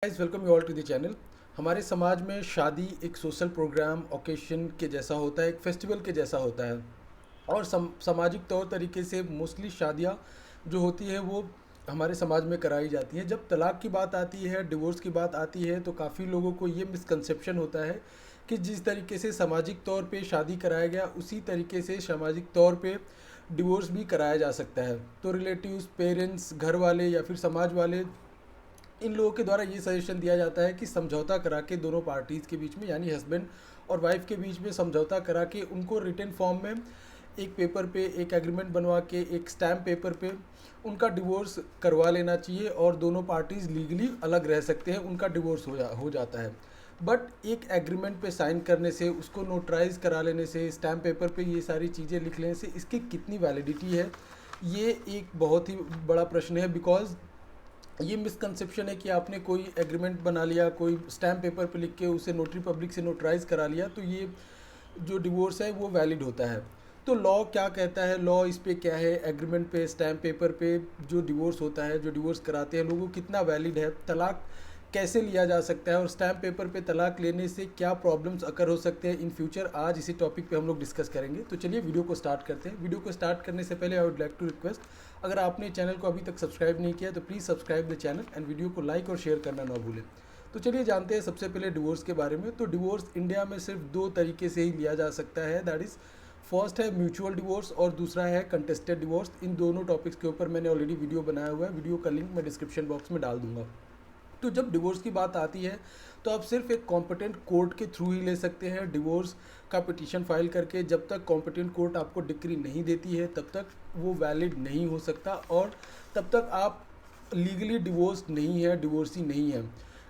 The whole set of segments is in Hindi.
Guys welcome you all to the channel. हमारे समाज में शादी एक सोशल प्रोग्राम ओकेशन के जैसा होता है, एक फेस्टिवल के जैसा होता है। और सामाजिक तौर तरीके से मोस्टली शादियाँ जो होती है वो हमारे समाज में कराई जाती हैं। जब तलाक की बात आती है, डिवोर्स की बात आती है, तो काफ़ी लोगों को ये मिसकंसेप्शन होता है कि जिस तरीके से सामाजिक तौर पे शादी कराया गया उसी तरीके से सामाजिक तौर पे डिवोर्स भी कराया जा सकता है। तो रिलेटिव्स, पेरेंट्स, घर वाले या फिर समाज वाले, इन लोगों के द्वारा ये सजेशन दिया जाता है कि समझौता करा के दोनों पार्टीज़ के बीच में यानी हस्बैंड और वाइफ के बीच में समझौता करा के उनको रिटन फॉर्म में एक पेपर पे एक एग्रीमेंट बनवा के एक स्टैम्प पेपर पे उनका डिवोर्स करवा लेना चाहिए और दोनों पार्टीज़ लीगली अलग रह सकते हैं, उनका डिवोर्स हो जाता है। बट एक एग्रीमेंट पे साइन करने से, उसको नोटराइज करा लेने से, स्टैम्प पेपर पे ये सारी चीज़ें लिख लेने से इसकी कितनी वैलिडिटी है, ये एक बहुत ही बड़ा प्रश्न है। बिकॉज ये मिसकंसेप्शन है कि आपने कोई एग्रीमेंट बना लिया, कोई स्टैम्प पेपर पे लिख के उसे नोटरी पब्लिक से नोटराइज करा लिया, तो ये जो डिवोर्स है वो वैलिड होता है। तो लॉ क्या कहता है, लॉ इस पे क्या है, एग्रीमेंट पे, स्टैम्प पेपर पे जो डिवोर्स होता है, जो डिवोर्स कराते हैं लोगों, कितना वैलिड है, तलाक कैसे लिया जा सकता है और स्टैम्प पेपर पे तलाक लेने से क्या प्रॉब्लम्स अकर हो सकते हैं इन फ्यूचर, आज इसी टॉपिक पे हम लोग डिस्कस करेंगे। तो चलिए वीडियो को स्टार्ट करते हैं। वीडियो को स्टार्ट करने से पहले I would like to request, अगर आपने चैनल को अभी तक सब्सक्राइब नहीं किया तो please subscribe the channel and video को लाइक और शेयर करना ना भूलें। तो चलिए जानते हैं सबसे पहले डिवोर्स के बारे में। तो डिवोर्स इंडिया में सिर्फ दो तरीके से ही लिया जा सकता है, दैट इज़ फर्स्ट है म्यूचुअल डिवोर्स और दूसरा है कंटेस्टेड डिवोर्स। इन दोनों टॉपिक्स के ऊपर मैंने ऑलरेडी वीडियो बनाया हुआ है, वीडियो का लिंक मैं डिस्क्रिप्शन बॉक्स में डाल दूंगा। तो जब डिवोर्स की बात आती है तो आप सिर्फ एक कॉम्पिटेंट कोर्ट के थ्रू ही ले सकते हैं डिवोर्स का पिटीशन फाइल करके। जब तक कॉम्पिटेंट कोर्ट आपको डिक्री नहीं देती है तब तक वो वैलिड नहीं हो सकता और तब तक आप लीगली डिवोर्स नहीं है, डिवोर्सी नहीं है।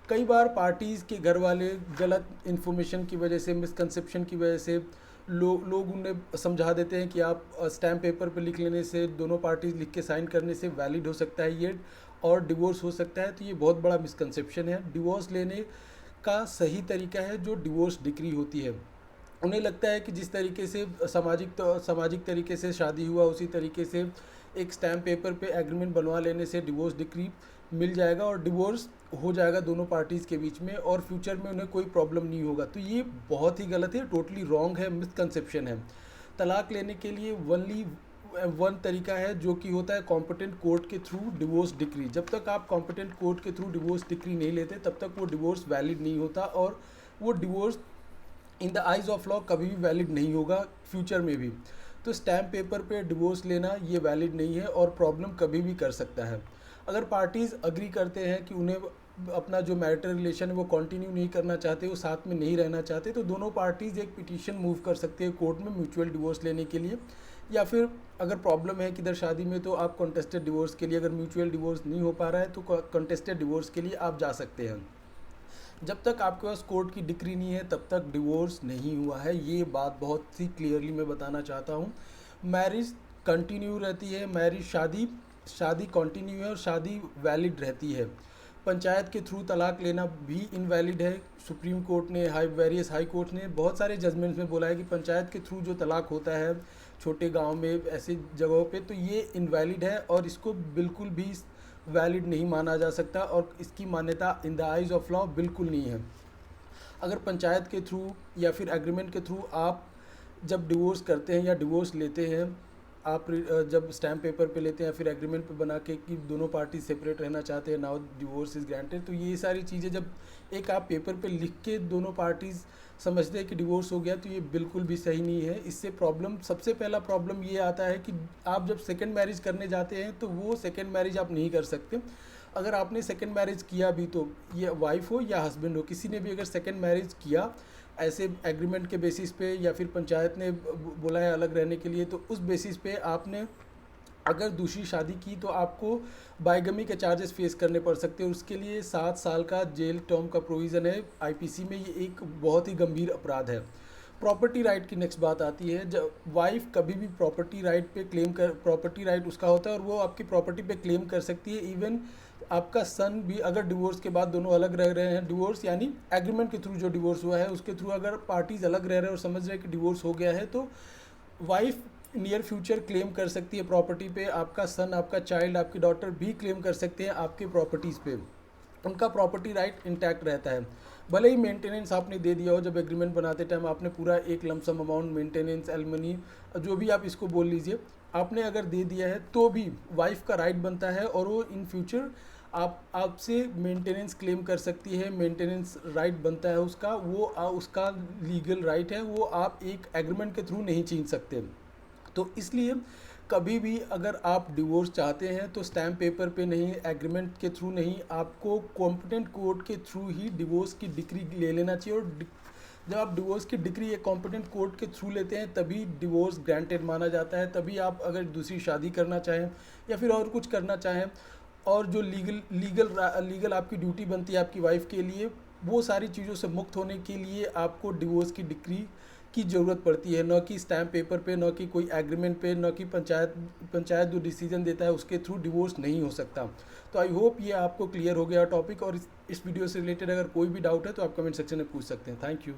कई बार पार्टीज़ के घर वाले गलत इन्फॉर्मेशन की वजह से, मिसकंसेप्शन की वजह से लोग उन्हें समझा देते हैं कि आप स्टैम्प पेपर पे लिख लेने से, दोनों पार्टीज लिख के साइन करने से वैलिड हो सकता है ये और डिवोर्स हो सकता है। तो ये बहुत बड़ा मिसकंसेप्शन है। डिवोर्स लेने का सही तरीका है जो डिवोर्स डिक्री होती है। उन्हें लगता है कि जिस तरीके से सामाजिक तरीके से शादी हुआ उसी तरीके से एक स्टैम्प पेपर पे एग्रीमेंट बनवा लेने से डिवोर्स डिक्री मिल जाएगा और डिवोर्स हो जाएगा दोनों पार्टीज़ के बीच में और फ्यूचर में उन्हें कोई प्रॉब्लम नहीं होगा। तो ये बहुत ही गलत है, टोटली रॉन्ग है, मिसकंसेप्शन है। तलाक लेने के लिए वनली वन तरीका है जो कि होता है कॉम्पिटेंट कोर्ट के थ्रू डिवोर्स डिक्री। जब तक आप कॉम्पिटेंट कोर्ट के थ्रू डिवोर्स डिक्री नहीं लेते तब तक वो डिवोर्स वैलिड नहीं होता और वो divorce in the eyes of law कभी भी वैलिड नहीं होगा फ्यूचर में भी। तो स्टैम्प पेपर पे डिवोर्स लेना ये वैलिड नहीं है और प्रॉब्लम कभी भी कर सकता है। अगर पार्टीज़ अग्री करते हैं कि उन्हें अपना जो मैरिटल रिलेशन है वो कंटिन्यू नहीं करना चाहते, वो साथ में नहीं रहना चाहते, तो दोनों पार्टीज़ एक पिटीशन मूव कर सकते हैं कोर्ट में म्यूचुअल डिवोर्स लेने के लिए। या फिर अगर प्रॉब्लम है किधर शादी में तो आप कॉन्टेस्टेड डिवोर्स के लिए, अगर म्यूचुअल डिवोर्स नहीं हो पा रहा है तो कॉन्टेस्टेड डिवोर्स के लिए आप जा सकते हैं। जब तक आपके पास कोर्ट की डिक्री नहीं है तब तक डिवोर्स नहीं हुआ है, ये बात बहुत सी क्लियरली मैं बताना चाहता हूँ। मैरिज कंटिन्यू रहती है, मैरिज शादी शादी कंटिन्यू है और शादी वैलिड रहती है। पंचायत के थ्रू तलाक लेना भी इनवैलिड है। सुप्रीम कोर्ट ने, वेरियस हाई कोर्ट ने बहुत सारे जजमेंट्स में बोला है कि पंचायत के थ्रू जो तलाक होता है छोटे गांव में, ऐसी जगहों पे, तो ये इनवैलिड है और इसको बिल्कुल भी वैलिड नहीं माना जा सकता और इसकी मान्यता in the eyes of law बिल्कुल नहीं है। अगर पंचायत के थ्रू या फिर एग्रीमेंट के थ्रू आप जब डिवोर्स करते हैं या डिवोर्स लेते हैं, आप जब स्टैम्प पेपर पे लेते हैं या फिर एग्रीमेंट पे बना के कि दोनों पार्टी सेपरेट रहना चाहते हैं, नाउ डिवोर्स इज़ ग्रांटेड, तो ये सारी चीज़ें जब एक आप पेपर पे लिख के दोनों पार्टीज समझते हैं कि डिवोर्स हो गया, तो ये बिल्कुल भी सही नहीं है। इससे प्रॉब्लम, सबसे पहला प्रॉब्लम ये आता है कि आप जब सेकेंड मैरिज करने जाते हैं तो वो सेकेंड मैरिज आप नहीं कर सकते। अगर आपने सेकेंड मैरिज किया भी, तो ये वाइफ हो या हस्बैंड हो, किसी ने भी अगर सेकेंड मैरिज किया ऐसे एग्रीमेंट के बेसिस पे या फिर पंचायत ने बोला है अलग रहने के लिए, तो उस बेसिस पे आपने अगर दूसरी शादी की तो आपको बाइगमी के चार्जेस फेस करने पड़ सकते हैं। उसके लिए 7 साल का जेल टर्म का प्रोविज़न है आईपीसी में, ये एक बहुत ही गंभीर अपराध है। प्रॉपर्टी राइट की नेक्स्ट बात आती है। जब वाइफ कभी भी प्रॉपर्टी राइट पे क्लेम कर, प्रॉपर्टी राइट उसका होता है और वो आपकी प्रॉपर्टी पे क्लेम कर सकती है। इवन आपका सन भी, अगर डिवोर्स के बाद दोनों अलग रह रहे हैं, डिवोर्स यानी एग्रीमेंट के थ्रू जो डिवोर्स हुआ है उसके थ्रू अगर पार्टीज अलग रह रहे हैं और समझ रहे हैं कि डिवोर्स हो गया है, तो वाइफ नियर फ्यूचर क्लेम कर सकती है प्रॉपर्टी पे। आपका सन, आपका चाइल्ड, आपकी डॉटर भी क्लेम कर सकते हैं आपके प्रॉपर्टीज़ पे। उनका प्रॉपर्टी राइट इंटैक्ट रहता है। भले ही मेंटेनेंस आपने दे दिया हो, जब एग्रीमेंट बनाते टाइम आपने पूरा एक लमसम अमाउंट मेंटेनेंस एलमनी जो भी आप इसको बोल लीजिए, आपने अगर दे दिया है तो भी वाइफ का राइट बनता है, और वो इन फ्यूचर आप आपसे मेंटेनेंस क्लेम कर सकती है। मेंटेनेंस राइट बनता है उसका, वो उसका लीगल राइट है, वो आप एक एग्रीमेंट के थ्रू नहीं छीन सकते। तो इसलिए कभी भी अगर आप डिवोर्स चाहते हैं तो स्टैम्प पेपर पे नहीं, एग्रीमेंट के थ्रू नहीं, आपको कॉम्पिटेंट कोर्ट के थ्रू ही डिवोर्स की डिक्री ले लेना चाहिए। और जब आप डिवोर्स की डिक्री एक कॉम्पिटेंट कोर्ट के थ्रू लेते हैं तभी डिवोर्स ग्रांटेड माना जाता है। तभी आप अगर दूसरी शादी करना चाहें या फिर और कुछ करना चाहें, और जो लीगल आपकी ड्यूटी बनती है आपकी वाइफ के लिए, वो सारी चीज़ों से मुक्त होने के लिए आपको डिवोर्स की डिक्री की ज़रूरत पड़ती है, न कि स्टैम्प पेपर पे, न कि कोई एग्रीमेंट पे, न कि पंचायत जो डिसीजन देता है उसके थ्रू डिवोर्स नहीं हो सकता। तो आई होप ये आपको क्लियर हो गया टॉपिक, और इस वीडियो से रिलेटेड अगर कोई भी डाउट है तो आप कमेंट सेक्शन में पूछ सकते हैं। Thank you.